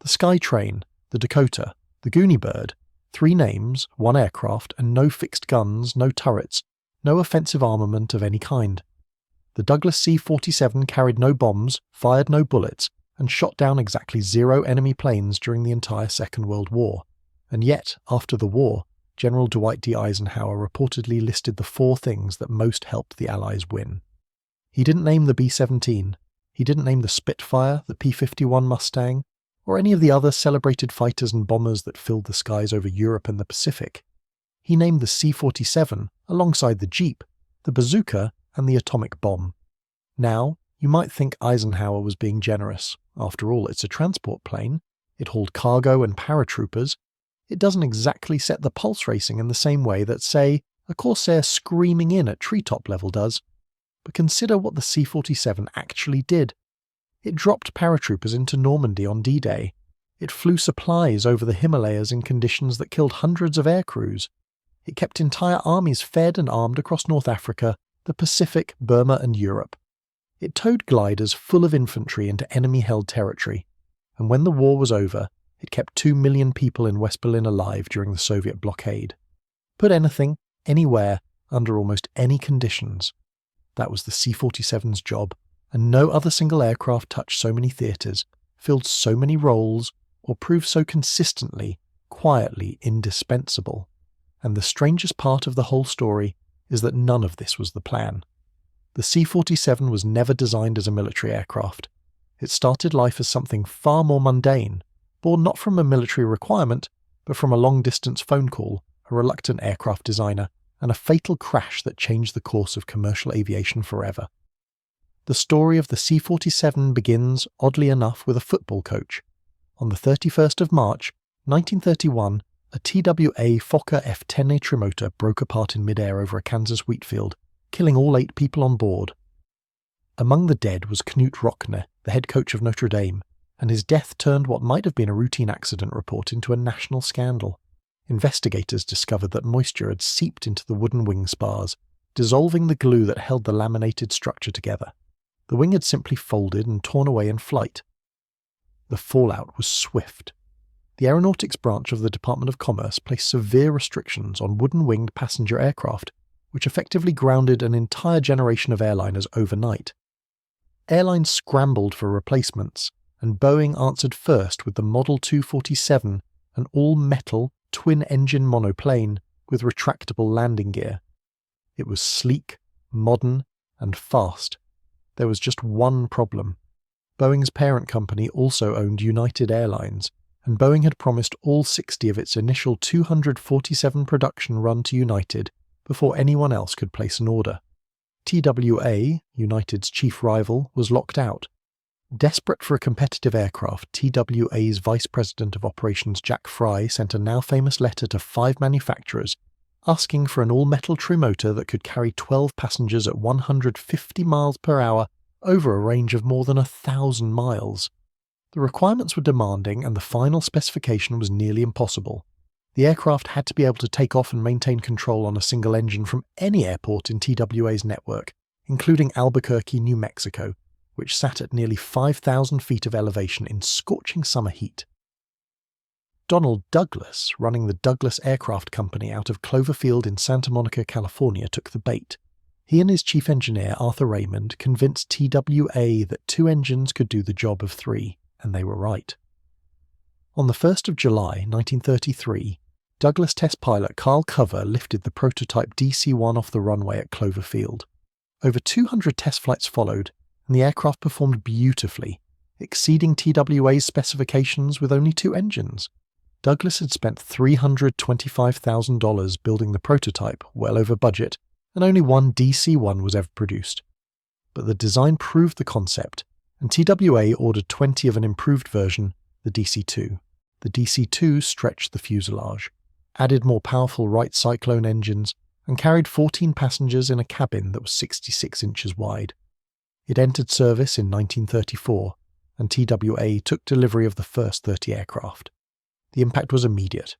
The Skytrain, the Dakota, the Goonie Bird, 3 names, 1 aircraft, and no fixed guns, no turrets, no offensive armament of any kind. The Douglas C-47 carried no bombs, fired no bullets, and shot down exactly 0 enemy planes during the entire Second World War. And yet, after the war, General Dwight D. Eisenhower reportedly listed the 4 things that most helped the Allies win. He didn't name the B-17, he didn't name the Spitfire, the P-51 Mustang, or any of the other celebrated fighters and bombers that filled the skies over Europe and the Pacific. He named the C-47 alongside the Jeep, the bazooka, and the atomic bomb. Now, you might think Eisenhower was being generous. After all, it's a transport plane. It hauled cargo and paratroopers. It doesn't exactly set the pulse racing in the same way that, say, a Corsair screaming in at treetop level does. But consider what the C-47 actually did. It dropped paratroopers into Normandy on D-Day. It flew supplies over the Himalayas in conditions that killed hundreds of air crews. It kept entire armies fed and armed across North Africa, the Pacific, Burma, and Europe. It towed gliders full of infantry into enemy-held territory. And when the war was over, it kept 2 million people in West Berlin alive during the Soviet blockade. Put anything, anywhere, under almost any conditions. That was the C-47's job, and no other single aircraft touched so many theatres, filled so many roles, or proved so consistently, quietly indispensable. And the strangest part of the whole story is that none of this was the plan. The C-47 was never designed as a military aircraft. It started life as something far more mundane, born not from a military requirement, but from a long-distance phone call, a reluctant aircraft designer, and a fatal crash that changed the course of commercial aviation forever. The story of the C-47 begins, oddly enough, with a football coach. On the 31st of March, 1931, a TWA Fokker F-10A trimotor broke apart in midair over a Kansas wheat field, killing all 8 people on board. Among the dead was Knut Rockne, the head coach of Notre Dame, and his death turned what might have been a routine accident report into a national scandal. Investigators discovered that moisture had seeped into the wooden wing spars, dissolving the glue that held the laminated structure together. The wing had simply folded and torn away in flight. The fallout was swift. The Aeronautics branch of the Department of Commerce placed severe restrictions on wooden-winged passenger aircraft, which effectively grounded an entire generation of airliners overnight. Airlines scrambled for replacements, and Boeing answered first with the Model 247, an all-metal, twin-engine monoplane with retractable landing gear. It was sleek, modern, and fast. There was just one problem. Boeing's parent company also owned United Airlines, and Boeing had promised all 60 of its initial 247 production run to United before anyone else could place an order. TWA, United's chief rival, was locked out. Desperate for a competitive aircraft, TWA's Vice President of Operations Jack Fry sent a now-famous letter to 5 manufacturers asking for an all-metal trimotor that could carry 12 passengers at 150 miles per hour over a range of more than 1,000 miles. The requirements were demanding and the final specification was nearly impossible. The aircraft had to be able to take off and maintain control on a single engine from any airport in TWA's network, including Albuquerque, New Mexico, which sat at nearly 5,000 feet of elevation in scorching summer heat. Donald Douglas, running the Douglas Aircraft Company out of Cloverfield in Santa Monica, California, took the bait. He and his chief engineer, Arthur Raymond, convinced TWA that 2 engines could do the job of 3, and they were right. On the 1st of July, 1933, Douglas test pilot Carl Cover lifted the prototype DC-1 off the runway at Cloverfield. Over 200 test flights followed, and the aircraft performed beautifully, exceeding TWA's specifications with only 2 engines. Douglas had spent $325,000 building the prototype, well over budget, and only one DC-1 was ever produced. But the design proved the concept, and TWA ordered 20 of an improved version, the DC-2. The DC-2 stretched the fuselage, added more powerful Wright Cyclone engines, and carried 14 passengers in a cabin that was 66 inches wide. It entered service in 1934, and TWA took delivery of the first 30 aircraft. The impact was immediate.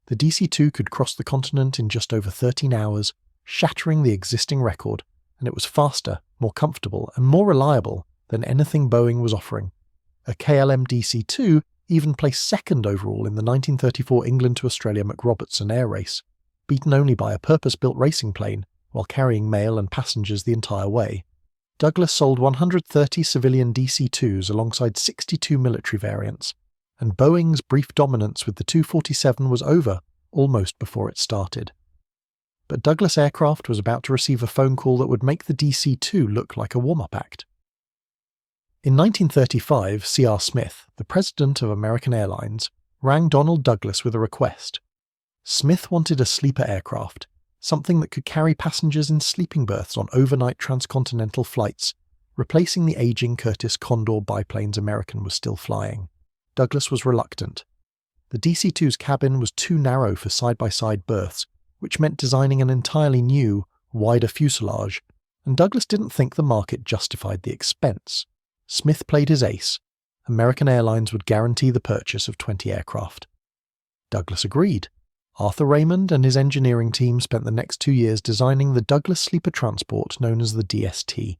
The DC-2 could cross the continent in just over 13 hours, shattering the existing record, and it was faster, more comfortable, and more reliable than anything Boeing was offering. A KLM DC-2 even placed second overall in the 1934 England to Australia McRobertson air race, beaten only by a purpose-built racing plane while carrying mail and passengers the entire way. Douglas sold 130 civilian DC-2s alongside 62 military variants, and Boeing's brief dominance with the 247 was over almost before it started. But Douglas Aircraft was about to receive a phone call that would make the DC-2 look like a warm-up act. In 1935, C.R. Smith, the president of American Airlines, rang Donald Douglas with a request. Smith wanted a sleeper aircraft, something that could carry passengers in sleeping berths on overnight transcontinental flights, replacing the aging Curtiss Condor biplanes American was still flying. Douglas was reluctant. The DC-2's cabin was too narrow for side-by-side berths, which meant designing an entirely new, wider fuselage, and Douglas didn't think the market justified the expense. Smith played his ace. American Airlines would guarantee the purchase of 20 aircraft. Douglas agreed. Arthur Raymond and his engineering team spent the next 2 years designing the Douglas sleeper transport known as the DST.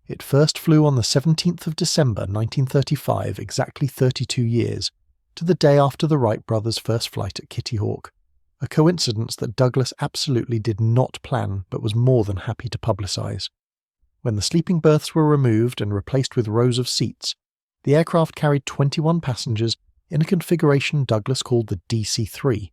It first flew on the 17th of December 1935, exactly 32 years, to the day after the Wright brothers' first flight at Kitty Hawk, a coincidence that Douglas absolutely did not plan but was more than happy to publicise. When the sleeping berths were removed and replaced with rows of seats, the aircraft carried 21 passengers in a configuration Douglas called the DC-3.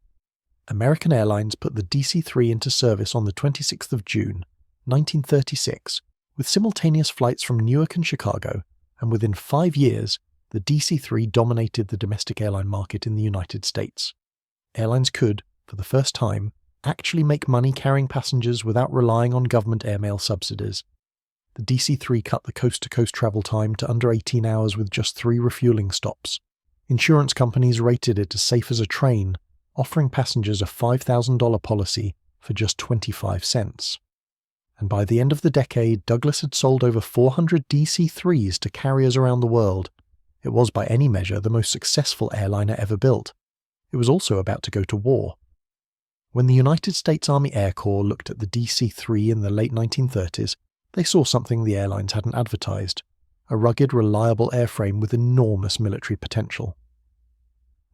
American Airlines put the DC-3 into service on the 26th of June, 1936, with simultaneous flights from Newark and Chicago, and within 5 years, the DC-3 dominated the domestic airline market in the United States. Airlines could, for the first time, actually make money carrying passengers without relying on government airmail subsidies. The DC-3 cut the coast-to-coast travel time to under 18 hours with just 3 refueling stops. Insurance companies rated it as safe as a train, offering passengers a $5,000 policy for just 25 cents. And by the end of the decade, Douglas had sold over 400 DC-3s to carriers around the world. It was by any measure the most successful airliner ever built. It was also about to go to war. When the United States Army Air Corps looked at the DC-3 in the late 1930s, they saw something the airlines hadn't advertised: a rugged, reliable airframe with enormous military potential.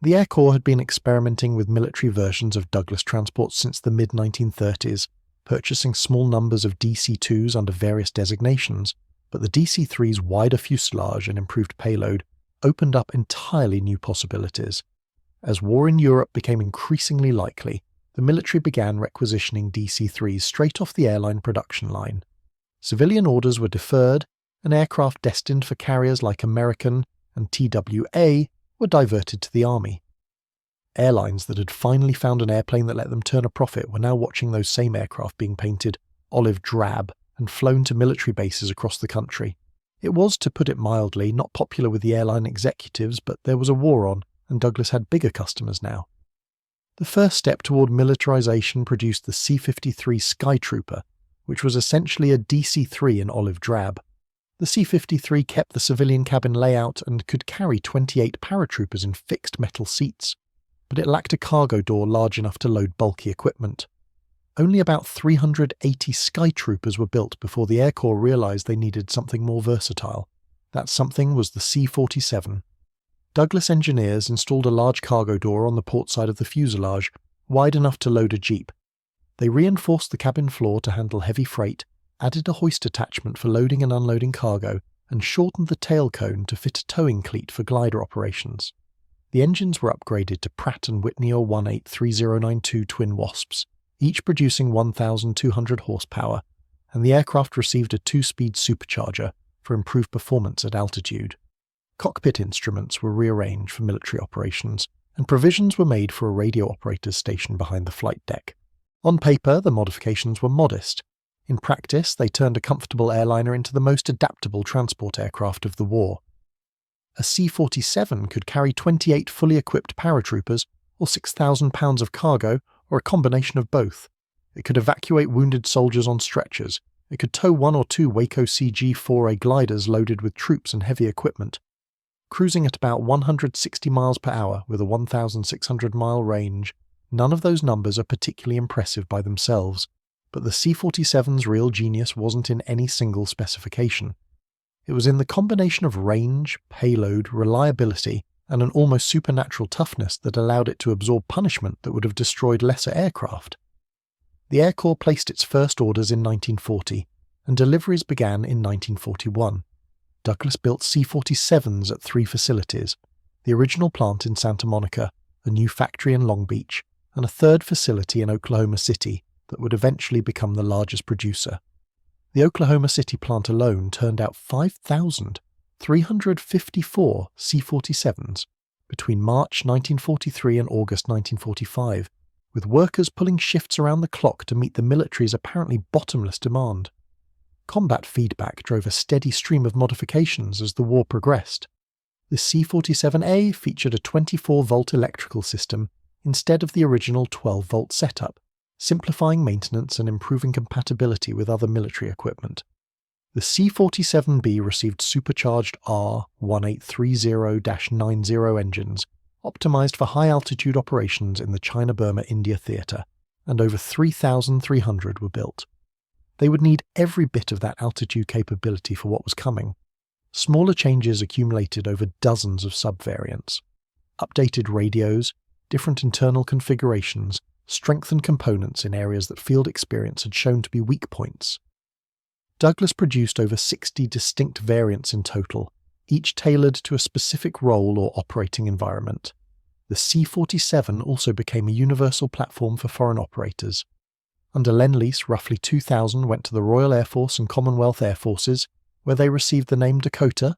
The Air Corps had been experimenting with military versions of Douglas transports since the mid-1930s, purchasing small numbers of DC-2s under various designations, but the DC-3's wider fuselage and improved payload opened up entirely new possibilities. As war in Europe became increasingly likely, the military began requisitioning DC-3s straight off the airline production line. Civilian orders were deferred, and aircraft destined for carriers like American and TWA were diverted to the Army. Airlines that had finally found an airplane that let them turn a profit were now watching those same aircraft being painted olive drab and flown to military bases across the country. It was, to put it mildly, not popular with the airline executives, but there was a war on, and Douglas had bigger customers now. The first step toward militarization produced the C-53 Skytrooper, which was essentially a DC-3 in olive drab. The C-53 kept the civilian cabin layout and could carry 28 paratroopers in fixed metal seats, but it lacked a cargo door large enough to load bulky equipment. Only about 380 Skytroopers were built before the Air Corps realized they needed something more versatile. That something was the C-47. Douglas engineers installed a large cargo door on the port side of the fuselage, wide enough to load a jeep. They reinforced the cabin floor to handle heavy freight, added a hoist attachment for loading and unloading cargo, and shortened the tail cone to fit a towing cleat for glider operations. The engines were upgraded to Pratt & Whitney or 183092 twin Wasps, each producing 1,200 horsepower, and the aircraft received a 2-speed supercharger for improved performance at altitude. Cockpit instruments were rearranged for military operations, and provisions were made for a radio operator's station behind the flight deck. On paper, the modifications were modest. In practice, they turned a comfortable airliner into the most adaptable transport aircraft of the war. A C-47 could carry 28 fully equipped paratroopers, or 6,000 pounds of cargo, or a combination of both. It could evacuate wounded soldiers on stretchers. It could tow 1 or 2 Waco CG-4A gliders loaded with troops and heavy equipment. Cruising at about 160 miles per hour with a 1,600-mile range, none of those numbers are particularly impressive by themselves, but the C-47's real genius wasn't in any single specification. It was in the combination of range, payload, reliability, and an almost supernatural toughness that allowed it to absorb punishment that would have destroyed lesser aircraft. The Air Corps placed its first orders in 1940, and deliveries began in 1941. Douglas built C-47s at 3 facilities: the original plant in Santa Monica, a new factory in Long Beach, and a third facility in Oklahoma City that would eventually become the largest producer. The Oklahoma City plant alone turned out 5,354 C-47s between March 1943 and August 1945, with workers pulling shifts around the clock to meet the military's apparently bottomless demand. Combat feedback drove a steady stream of modifications as the war progressed. The C-47A featured a 24-volt electrical system instead of the original 12-volt setup, simplifying maintenance and improving compatibility with other military equipment. The C-47B received supercharged R-1830-90 engines, optimized for high-altitude operations in the China-Burma-India theatre, and over 3,300 were built. They would need every bit of that altitude capability for what was coming. Smaller changes accumulated over dozens of subvariants. Updated radios, different internal configurations, strengthened components in areas that field experience had shown to be weak points. Douglas produced over 60 distinct variants in total, each tailored to a specific role or operating environment. The C-47 also became a universal platform for foreign operators. Under Lend-Lease, roughly 2,000 went to the Royal Air Force and Commonwealth Air Forces, where they received the name Dakota,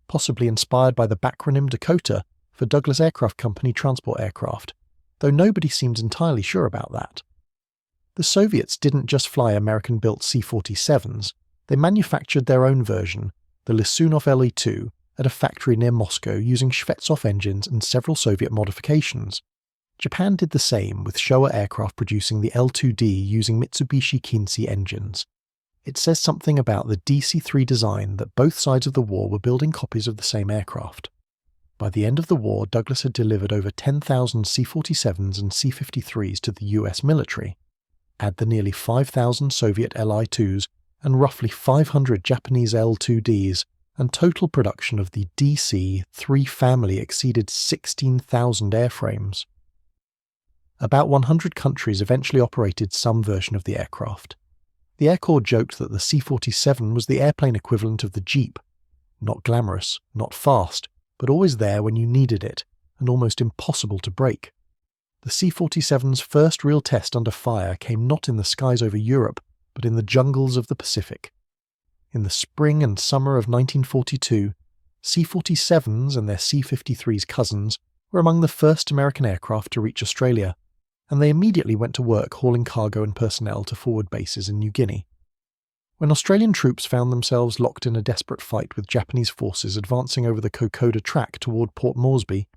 possibly inspired by the backronym Dakota for Douglas Aircraft Company transport aircraft, though nobody seems entirely sure about that. The Soviets didn't just fly American-built C-47s, they manufactured their own version, the Lisunov Le-2, at a factory near Moscow using Shvetsov engines and several Soviet modifications. Japan did the same, with Showa Aircraft producing the L-2D using Mitsubishi Kinse engines. It says something about the DC-3 design that both sides of the war were building copies of the same aircraft. By the end of the war, Douglas had delivered over 10,000 C-47s and C-53s to the US military. Add the nearly 5,000 Soviet Li-2s and roughly 500 Japanese L-2Ds, and total production of the DC-3 family exceeded 16,000 airframes. About 100 countries eventually operated some version of the aircraft. The Air Corps joked that the C-47 was the airplane equivalent of the Jeep. Not glamorous, not fast, but always there when you needed it, and almost impossible to break. The C-47's first real test under fire came not in the skies over Europe, but in the jungles of the Pacific. In the spring and summer of 1942, C-47s and their C-53's cousins were among the first American aircraft to reach Australia, and they immediately went to work hauling cargo and personnel to forward bases in New Guinea. When Australian troops found themselves locked in a desperate fight with Japanese forces advancing over the Kokoda Track toward Port Moresby,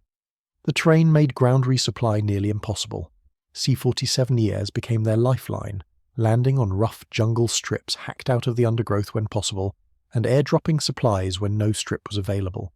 the terrain made ground resupply nearly impossible. C-47ERs became their lifeline, landing on rough jungle strips hacked out of the undergrowth when possible, and airdropping supplies when no strip was available.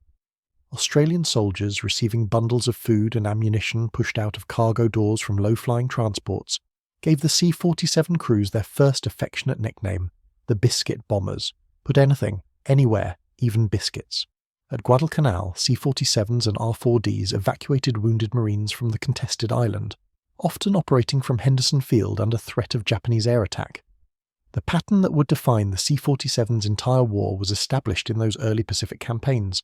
Australian soldiers receiving bundles of food and ammunition pushed out of cargo doors from low-flying transports gave the C-47 crews their first affectionate nickname, the Biscuit Bombers. Put anything, anywhere, even biscuits. At Guadalcanal, C-47s and R-4Ds evacuated wounded Marines from the contested island, often operating from Henderson Field under threat of Japanese air attack. The pattern that would define the C-47's entire war was established in those early Pacific campaigns.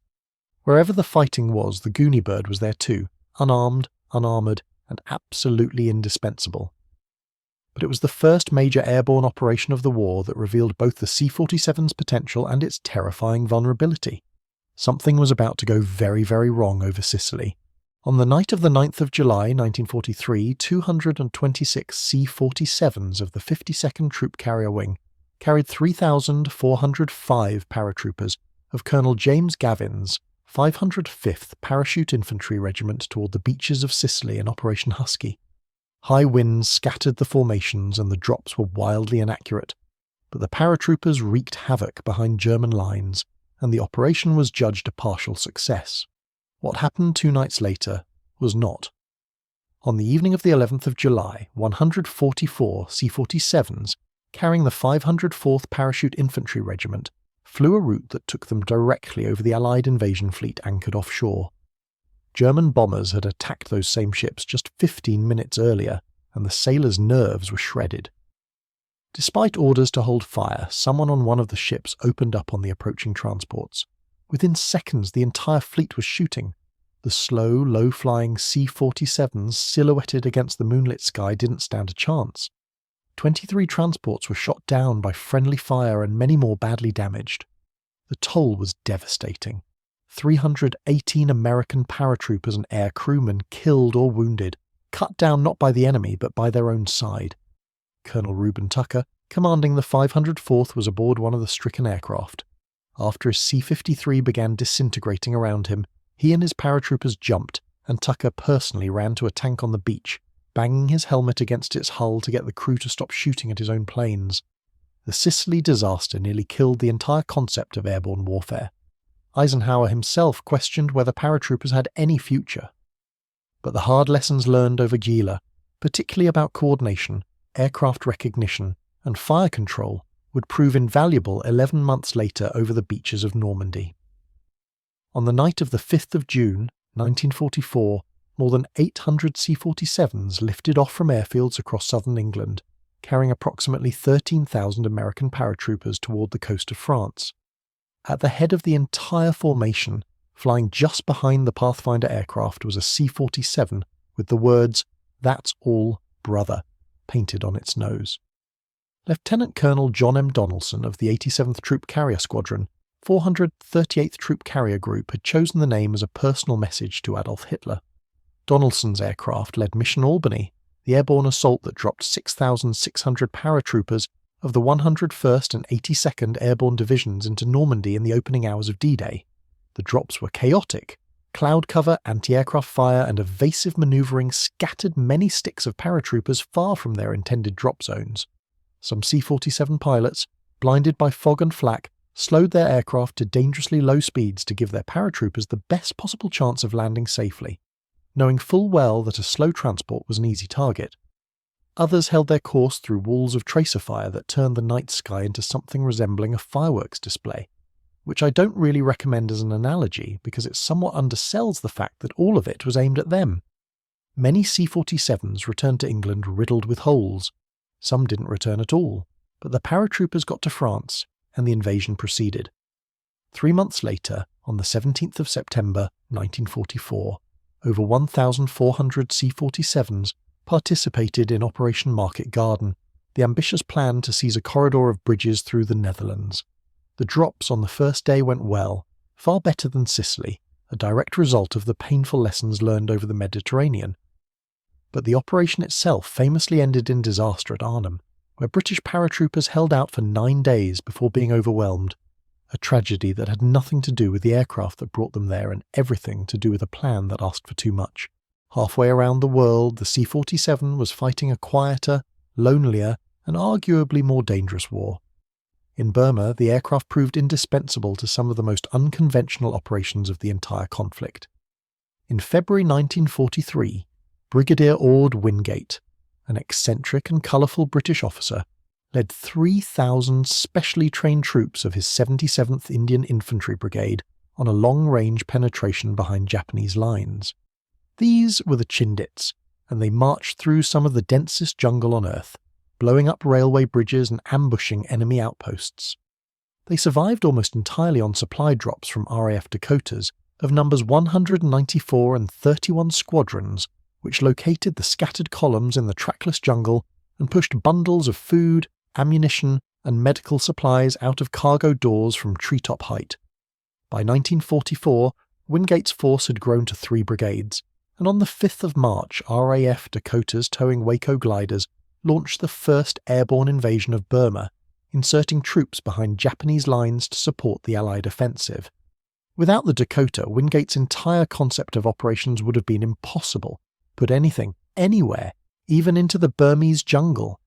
Wherever the fighting was, the Goonie Bird was there too, unarmed, unarmoured, and absolutely indispensable. But it was the first major airborne operation of the war that revealed both the C-47's potential and its terrifying vulnerability. Something was about to go very, very wrong over Sicily. On the night of the 9th of July 1943, 226 C-47s of the 52nd Troop Carrier Wing carried 3,405 paratroopers of Colonel James Gavin's 505th Parachute Infantry Regiment toward the beaches of Sicily in Operation Husky. High winds scattered the formations and the drops were wildly inaccurate, but the paratroopers wreaked havoc behind German lines, and the operation was judged a partial success. What happened 2 nights later was not. On the evening of the 11th of July, 144 C-47s, carrying the 504th Parachute Infantry Regiment, flew a route that took them directly over the Allied invasion fleet anchored offshore. German bombers had attacked those same ships just 15 minutes earlier, and the sailors' nerves were shredded. Despite orders to hold fire, someone on one of the ships opened up on the approaching transports. Within seconds, the entire fleet was shooting. The slow, low-flying C-47s silhouetted against the moonlit sky didn't stand a chance. 23 transports were shot down by friendly fire and many more badly damaged. The toll was devastating. 318 American paratroopers and air crewmen killed or wounded, cut down not by the enemy but by their own side. Colonel Reuben Tucker, commanding the 504th, was aboard one of the stricken aircraft. After his C-53 began disintegrating around him, he and his paratroopers jumped, and Tucker personally ran to a tank on the beach, banging his helmet against its hull to get the crew to stop shooting at his own planes. The Sicily disaster nearly killed the entire concept of airborne warfare. Eisenhower himself questioned whether paratroopers had any future. But the hard lessons learned over Gila, particularly about coordination, aircraft recognition, and fire control, would prove invaluable 11 months later over the beaches of Normandy. On the night of the 5th of June, 1944, more than 800 C-47s lifted off from airfields across southern England, carrying approximately 13,000 American paratroopers toward the coast of France. At the head of the entire formation, flying just behind the Pathfinder aircraft, was a C-47 with the words, "That's all, brother," painted on its nose. Lieutenant Colonel John M. Donaldson of the 87th Troop Carrier Squadron, 438th Troop Carrier Group, had chosen the name as a personal message to Adolf Hitler. Donaldson's aircraft led Mission Albany, the airborne assault that dropped 6,600 paratroopers of the 101st and 82nd Airborne Divisions into Normandy in the opening hours of D-Day. The drops were chaotic. Cloud cover, anti-aircraft fire, and evasive manoeuvring scattered many sticks of paratroopers far from their intended drop zones. Some C-47 pilots, blinded by fog and flak, slowed their aircraft to dangerously low speeds to give their paratroopers the best possible chance of landing safely, knowing full well that a slow transport was an easy target. Others held their course through walls of tracer fire that turned the night sky into something resembling a fireworks display, which I don't really recommend as an analogy because it somewhat undersells the fact that all of it was aimed at them. Many C-47s returned to England riddled with holes. Some didn't return at all, but the paratroopers got to France, and the invasion proceeded. 3 months later, on the 17th of September 1944, over 1,400 C-47s participated in Operation Market Garden, the ambitious plan to seize a corridor of bridges through the Netherlands. The drops on the first day went well, far better than Sicily, a direct result of the painful lessons learned over the Mediterranean. But the operation itself famously ended in disaster at Arnhem, where British paratroopers held out for 9 days before being overwhelmed, a tragedy that had nothing to do with the aircraft that brought them there and everything to do with a plan that asked for too much. Halfway around the world, the C-47 was fighting a quieter, lonelier, and arguably more dangerous war. In Burma, the aircraft proved indispensable to some of the most unconventional operations of the entire conflict. In February 1943, Brigadier Ord Wingate, an eccentric and colourful British officer, led 3,000 specially trained troops of his 77th Indian Infantry Brigade on a long-range penetration behind Japanese lines. These were the Chindits, and they marched through some of the densest jungle on Earth, blowing up railway bridges and ambushing enemy outposts. They survived almost entirely on supply drops from RAF Dakotas of numbers 194 and 31 squadrons, which located the scattered columns in the trackless jungle and pushed bundles of food, ammunition, and medical supplies out of cargo doors from treetop height. By 1944, Wingate's force had grown to 3 brigades, and on the 5th of March, RAF Dakotas towing Waco gliders launched the first airborne invasion of Burma, inserting troops behind Japanese lines to support the Allied offensive. Without the Dakota, Wingate's entire concept of operations would have been impossible. Put anything, anywhere, even into the Burmese jungle.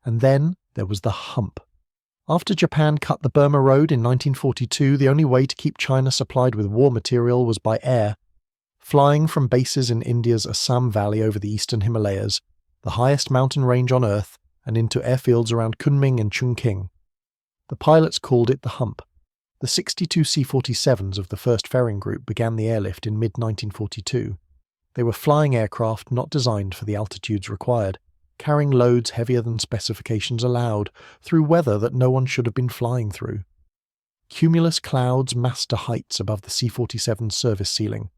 And then there was the hump. After Japan cut the Burma Road in 1942, the only way to keep China supplied with war material was by air. Flying from bases in India's Assam Valley over the eastern Himalayas, the highest mountain range on Earth, and into airfields around Kunming and Chungking. The pilots called it the hump. The 62 C-47s of the 1st Ferrying Group began the airlift in mid-1942. They were flying aircraft not designed for the altitudes required, carrying loads heavier than specifications allowed, through weather that no one should have been flying through. Cumulus clouds massed to heights above the C-47's service ceiling.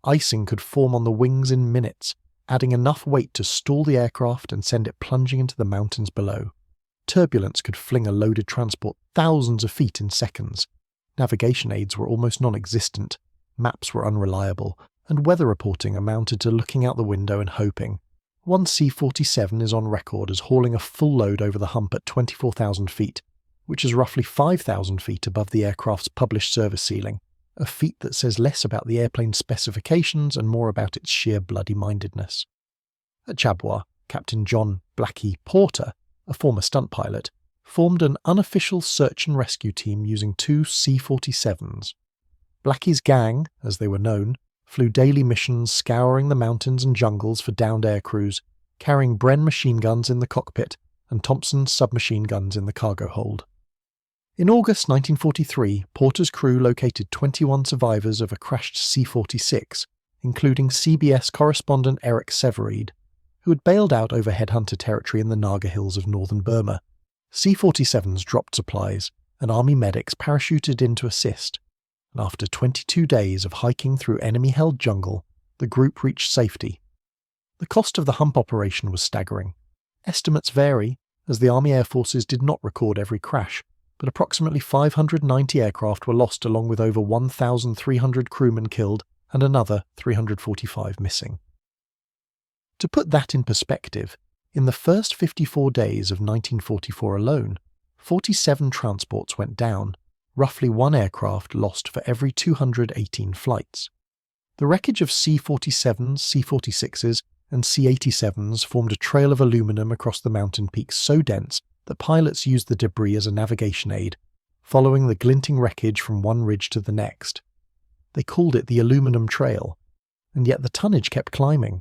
Icing could form on the wings in minutes, adding enough weight to stall the aircraft and send it plunging into the mountains below. Turbulence could fling a loaded transport thousands of feet in seconds. Navigation aids were almost non-existent, maps were unreliable, and weather reporting amounted to looking out the window and hoping. One C-47 is on record as hauling a full load over the hump at 24,000 feet, which is roughly 5,000 feet above the aircraft's published service ceiling, a feat that says less about the airplane's specifications and more about its sheer bloody-mindedness. At Chabois, Captain John Blackie Porter, a former stunt pilot, formed an unofficial search and rescue team using 2 C-47s. Blackie's gang, as they were known, flew daily missions scouring the mountains and jungles for downed air crews, carrying Bren machine guns in the cockpit and Thompson submachine guns in the cargo hold. In August 1943, Porter's crew located 21 survivors of a crashed C-46, including CBS correspondent Eric Severeid, who had bailed out over headhunter territory in the Naga Hills of northern Burma. C-47s dropped supplies, and Army medics parachuted in to assist, and after 22 days of hiking through enemy-held jungle, the group reached safety. The cost of the hump operation was staggering. Estimates vary, as the Army Air Forces did not record every crash, but approximately 590 aircraft were lost along with over 1,300 crewmen killed and another 345 missing. To put that in perspective, in the first 54 days of 1944 alone, 47 transports went down, roughly 1 aircraft lost for every 218 flights. The wreckage of C-47s, C-46s, and C-87s formed a trail of aluminum across the mountain peaks so dense that pilots used the debris as a navigation aid, following the glinting wreckage from one ridge to the next. They called it the Aluminum Trail, and yet the tonnage kept climbing.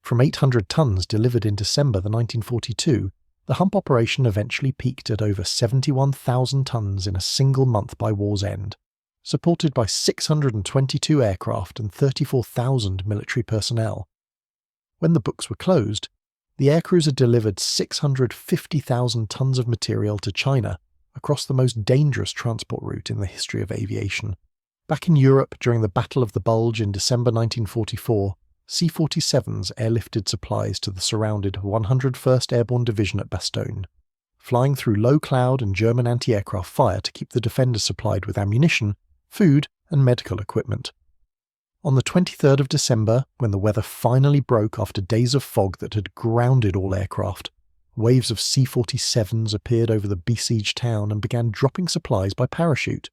From 800 tons delivered in December 1942, the hump operation eventually peaked at over 71,000 tons in a single month by war's end, supported by 622 aircraft and 34,000 military personnel. When the books were closed, the aircruiser delivered 650,000 tons of material to China across the most dangerous transport route in the history of aviation. Back in Europe during the Battle of the Bulge in December 1944, C-47s airlifted supplies to the surrounded 101st Airborne Division at Bastogne, flying through low cloud and German anti-aircraft fire to keep the defenders supplied with ammunition, food, and medical equipment. On the 23rd of December, when the weather finally broke after days of fog that had grounded all aircraft, waves of C-47s appeared over the besieged town and began dropping supplies by parachute.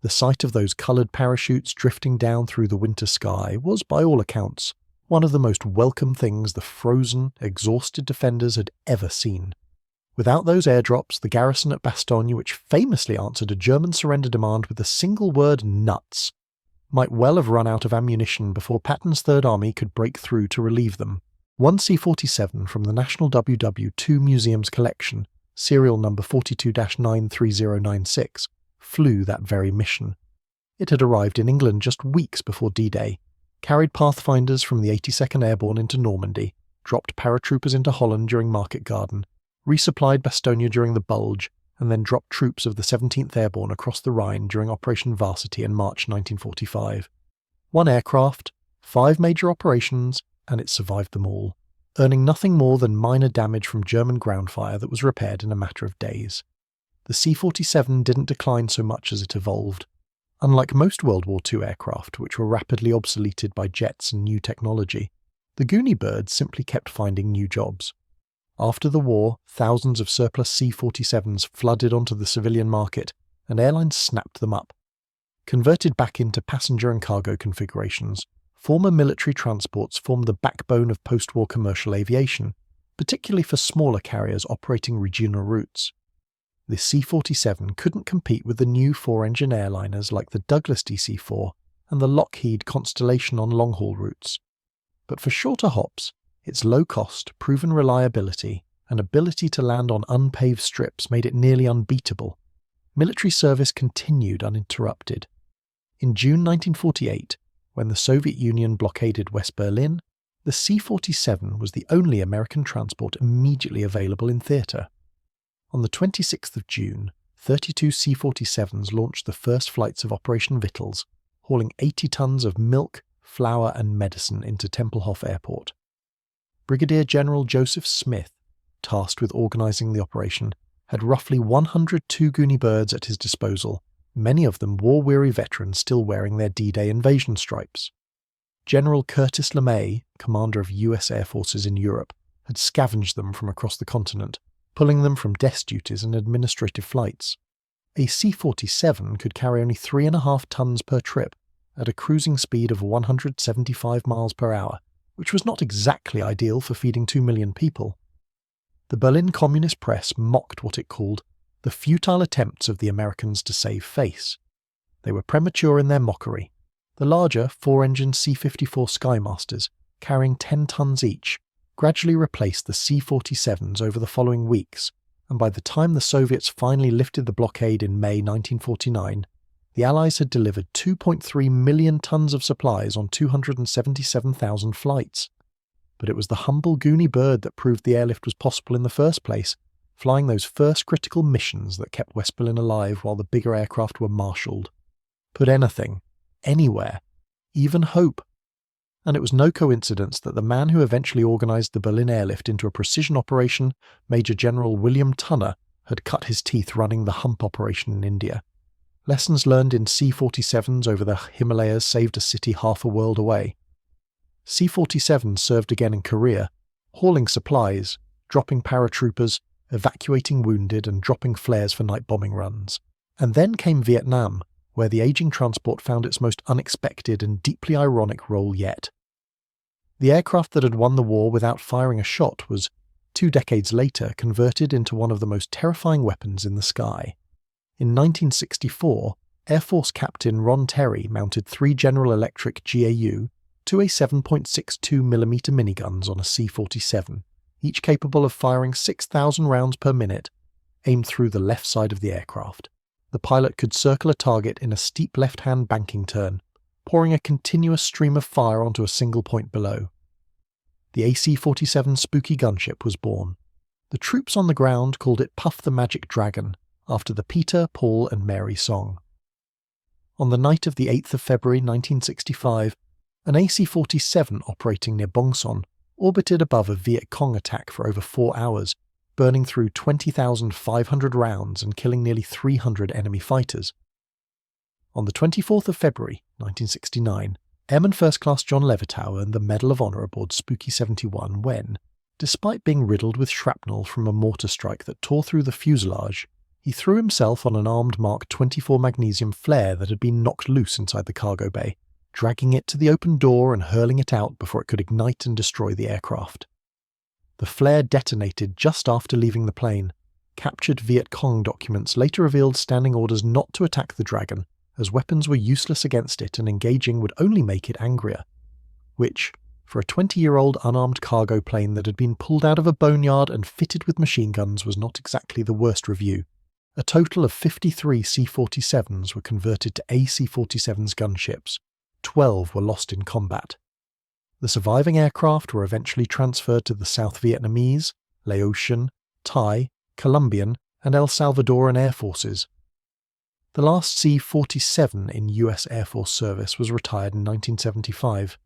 The sight of those coloured parachutes drifting down through the winter sky was, by all accounts, one of the most welcome things the frozen, exhausted defenders had ever seen. Without those airdrops, the garrison at Bastogne, which famously answered a German surrender demand with the single word nuts, might well have run out of ammunition before Patton's Third Army could break through to relieve them. One C-47 from the National WWII Museum's collection, serial number 42-93096, flew that very mission. It had arrived in England just weeks before D-Day, carried pathfinders from the 82nd Airborne into Normandy, dropped paratroopers into Holland during Market Garden, resupplied Bastogne during the Bulge, and then dropped troops of the 17th Airborne across the Rhine during Operation Varsity in March 1945. 1 aircraft, 5 major operations, and it survived them all, earning nothing more than minor damage from German ground fire that was repaired in a matter of days. The C-47 didn't decline so much as it evolved. Unlike most World War II aircraft, which were rapidly obsoleted by jets and new technology, the Goonie birds simply kept finding new jobs. After the war, thousands of surplus C-47s flooded onto the civilian market, and airlines snapped them up. Converted back into passenger and cargo configurations, former military transports formed the backbone of post-war commercial aviation, particularly for smaller carriers operating regional routes. The C-47 couldn't compete with the new 4-engine airliners like the Douglas DC-4 and the Lockheed Constellation on long-haul routes. But for shorter hops, its low cost, proven reliability, and ability to land on unpaved strips made it nearly unbeatable. military service continued uninterrupted. In June 1948, when the Soviet Union blockaded West Berlin, the C-47 was the only American transport immediately available in theatre. On the 26th of June, 32 C-47s launched the first flights of Operation Vittles, hauling 80 tons of milk, flour and medicine into Tempelhof Airport. Brigadier General Joseph Smith, tasked with organising the operation, had roughly 100 Goonie birds at his disposal, many of them war-weary veterans still wearing their D-Day invasion stripes. General Curtis LeMay, commander of US Air Forces in Europe, had scavenged them from across the continent, pulling them from desk duties and administrative flights. A C-47 could carry only 3.5 tons per trip, at a cruising speed of 175 miles per hour, which was not exactly ideal for feeding 2 million people. The Berlin Communist press mocked what it called the futile attempts of the Americans to save face. They were premature in their mockery. The larger 4-engine C-54 Skymasters, carrying 10 tons each, gradually replaced the C-47s over the following weeks, and by the time the Soviets finally lifted the blockade in May 1949, the Allies had delivered 2.3 million tons of supplies on 277,000 flights. But it was the humble Goonie bird that proved the airlift was possible in the first place, flying those first critical missions that kept West Berlin alive while the bigger aircraft were marshalled. Put anything, anywhere, even hope. And it was no coincidence that the man who eventually organised the Berlin airlift into a precision operation, Major General William Tunner, had cut his teeth running the Hump operation in India. Lessons learned in C-47s over the Himalayas saved a city half a world away. C-47s served again in Korea, hauling supplies, dropping paratroopers, evacuating wounded and dropping flares for night bombing runs. And then came Vietnam, where the aging transport found its most unexpected and deeply ironic role yet. The aircraft that had won the war without firing a shot was, 2 decades later, converted into one of the most terrifying weapons in the sky. In 1964, Air Force Captain Ron Terry mounted 3 General Electric GAU, 2 7.62mm miniguns on a C-47, each capable of firing 6,000 rounds per minute, aimed through the left side of the aircraft. The pilot could circle a target in a steep left-hand banking turn, pouring a continuous stream of fire onto a single point below. The AC-47 spooky gunship was born. The troops on the ground called it Puff the Magic Dragon, after the Peter, Paul and Mary song. On the night of the 8th of February 1965, an AC-47 operating near Bongson orbited above a Viet Cong attack for over 4 hours, burning through 20,500 rounds and killing nearly 300 enemy fighters. On the 24th of February 1969, Airman First Class John Levittow earned the Medal of Honor aboard Spooky 71 when, despite being riddled with shrapnel from a mortar strike that tore through the fuselage, he threw himself on an armed Mark 24 magnesium flare that had been knocked loose inside the cargo bay, dragging it to the open door and hurling it out before it could ignite and destroy the aircraft. The flare detonated just after leaving the plane. Captured Viet Cong documents later revealed standing orders not to attack the Dragon, as weapons were useless against it and engaging would only make it angrier. Which, for a 20-year-old unarmed cargo plane that had been pulled out of a boneyard and fitted with machine guns, was not exactly the worst review. A total of 53 C-47s were converted to AC-47's gunships. 12 were lost in combat. The surviving aircraft were eventually transferred to the South Vietnamese, Laotian, Thai, Colombian and El Salvadoran Air Forces. The last C-47 in US Air Force service was retired in 1975.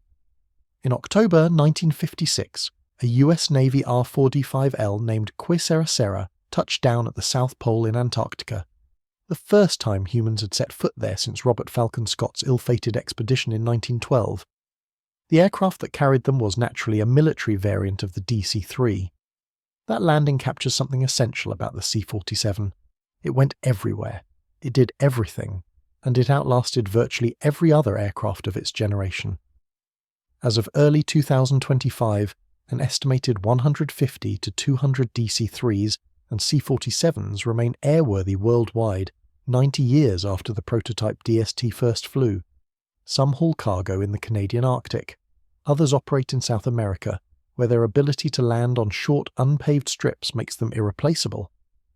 In October 1956, a US Navy R-4D5L named Quesera touched down at the South Pole in Antarctica, the first time humans had set foot there since Robert Falcon Scott's ill-fated expedition in 1912. The aircraft that carried them was naturally a military variant of the DC-3. That landing captures something essential about the C-47. It went everywhere, it did everything, and it outlasted virtually every other aircraft of its generation. As of early 2025, an estimated 150 to 200 DC-3s and C-47s remain airworthy worldwide, 90 years after the prototype DST first flew. Some haul cargo in the Canadian Arctic. Others operate in South America, where their ability to land on short, unpaved strips makes them irreplaceable.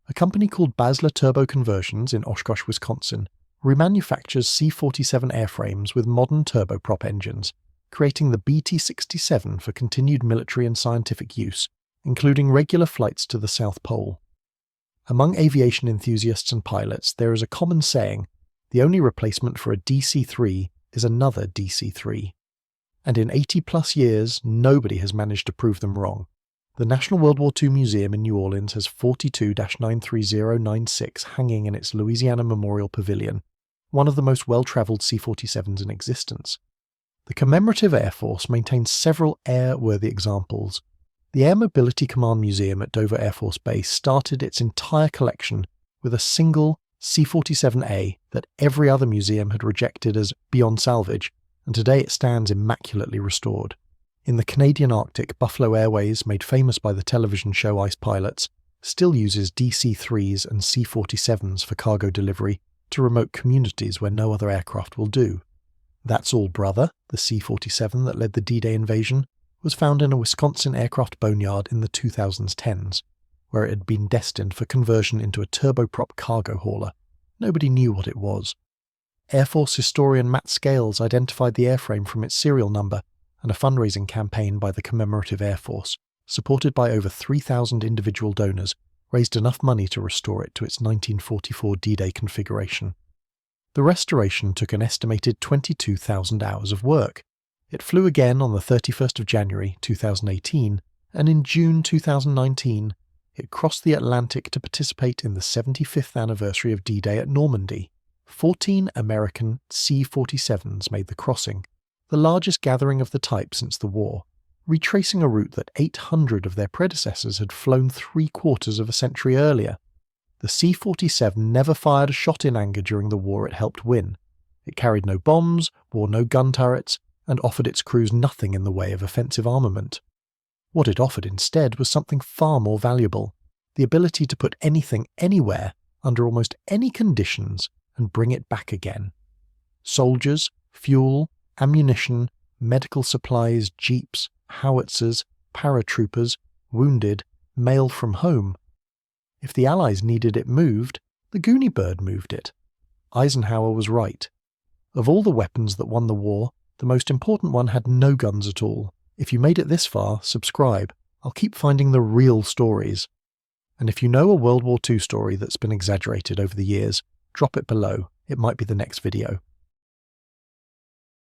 A company called Basler Turbo Conversions in Oshkosh, Wisconsin, remanufactures C-47 airframes with modern turboprop engines, creating the BT-67 for continued military and scientific use, including regular flights to the South Pole. Among aviation enthusiasts and pilots, there is a common saying, the only replacement for a DC-3 is another DC-3. And in 80-plus years, nobody has managed to prove them wrong. The National World War II Museum in New Orleans has 42-93096 hanging in its Louisiana Memorial Pavilion, one of the most well-travelled C-47s in existence. The Commemorative Air Force maintains several airworthy examples. The Air Mobility Command Museum at Dover Air Force Base started its entire collection with a single C-47A that every other museum had rejected as beyond salvage, and today it stands immaculately restored. In the Canadian Arctic, Buffalo Airways, made famous by the television show Ice Pilots, still uses DC-3s and C-47s for cargo delivery to remote communities where no other aircraft will do. That's All Brother, the C-47 that led the D-Day invasion, was found in a Wisconsin aircraft boneyard in the 2010s, where it had been destined for conversion into a turboprop cargo hauler. Nobody knew what it was. Air Force historian Matt Scales identified the airframe from its serial number, and a fundraising campaign by the Commemorative Air Force, supported by over 3,000 individual donors, raised enough money to restore it to its 1944 D-Day configuration. The restoration took an estimated 22,000 hours of work. It flew again on the 31st of January 2018, and in June 2019, it crossed the Atlantic to participate in the 75th anniversary of D-Day at Normandy. 14 American C-47s made the crossing, the largest gathering of the type since the war, retracing a route that 800 of their predecessors had flown 3/4 of a century earlier. The C-47 never fired a shot in anger during the war it helped win. It carried no bombs, wore no gun turrets, and offered its crews nothing in the way of offensive armament. What it offered instead was something far more valuable, the ability to put anything anywhere, under almost any conditions, and bring it back again. Soldiers, fuel, ammunition, medical supplies, jeeps, howitzers, paratroopers, wounded, mail from home. If the Allies needed it moved, the Goonie bird moved it. Eisenhower was right. Of all the weapons that won the war, the most important one had no guns at all. If you made it this far, subscribe. I'll keep finding the real stories. And if you know a World War II story that's been exaggerated over the years, drop it below. It might be the next video.